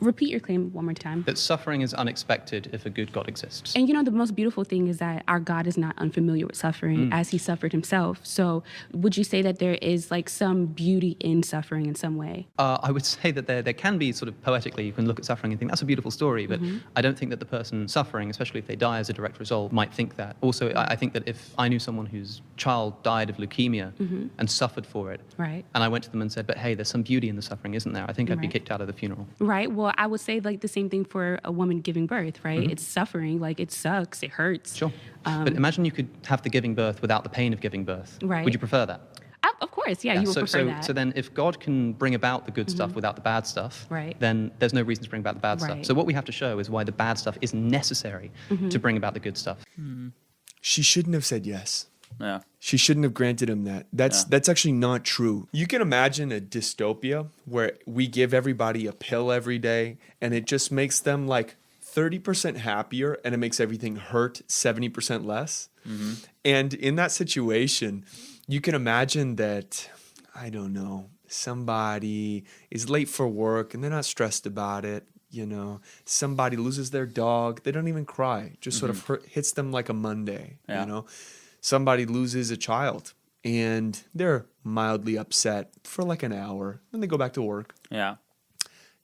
Repeat your claim one more time. That suffering is unexpected if a good God exists. And the most beautiful thing is that our God is not unfamiliar with suffering as he suffered himself. So would you say that there is like some beauty in suffering in some way? I would say that there can be sort of poetically, you can look at suffering and think that's a beautiful story, but I don't think that the person suffering, especially if they die as a direct result, might think that. Also, I think that if I knew someone whose child died of leukemia and suffered for it, Right. and I went to them and said, but hey, there's some beauty in the suffering, isn't there? I think I'd be Right. kicked out of the funeral. Right. Well, I would say like the same thing for a woman giving birth, right? It's suffering, like it sucks, it hurts. Sure. But imagine you could have the giving birth without the pain of giving birth. Right. Would you prefer that? Of course, yeah, you would prefer that. So then if God can bring about the good stuff without the bad stuff, Right. then there's no reason to bring about the bad stuff. Right. So what we have to show is why the bad stuff is necessary to bring about the good stuff. She shouldn't have said yes. Yeah. She shouldn't have granted him that. That's actually not true. You can imagine a dystopia where we give everybody a pill every day and it just makes them like 30% happier and it makes everything hurt 70% less. And in that situation, you can imagine that, I don't know, somebody is late for work and they're not stressed about it. Somebody loses their dog. They don't even cry. Just sort of hits them like a Monday, Yeah. Somebody loses a child and they're mildly upset for like an hour. Then they go back to work. Yeah.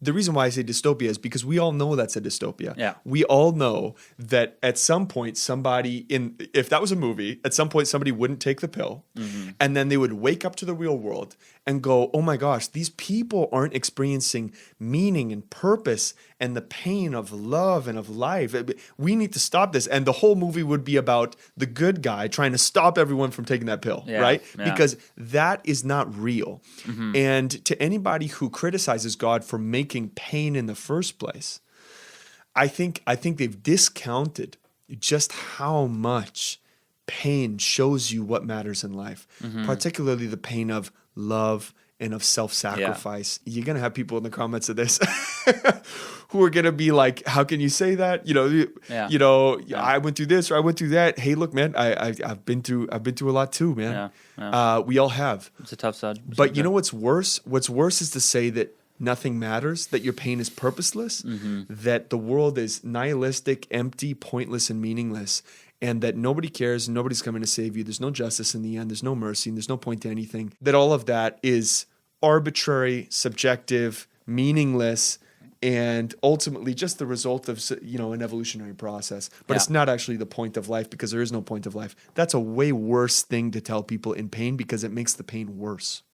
The reason why I say dystopia is because we all know that's a dystopia. Yeah. We all know that at some point if that was a movie, at some point somebody wouldn't take the pill and then they would wake up to the real world and go, oh my gosh, these people aren't experiencing meaning and purpose and the pain of love and of life. We need to stop this. And the whole movie would be about the good guy trying to stop everyone from taking that pill, Yeah. right? Yeah. Because that is not real. And to anybody who criticizes God for making pain in the first place, I think they've discounted just how much pain shows you what matters in life, particularly the pain of love and of self-sacrifice. You're going to have people in the comments of this who are going to be like, how can you say that? I went through this or I went through that. Hey, look, man, I've been through a lot too, man. Yeah. We all have. It's a tough subject. But you know what's worse? What's worse is to say that nothing matters, that your pain is purposeless, that the world is nihilistic, empty, pointless, and meaningless, and that nobody cares and nobody's coming to save you. There's no justice in the end. There's no mercy and there's no point to anything. That all of that is arbitrary, subjective, meaningless, and ultimately just the result of an evolutionary process. But it's not actually the point of life because there is no point of life. That's a way worse thing to tell people in pain because it makes the pain worse.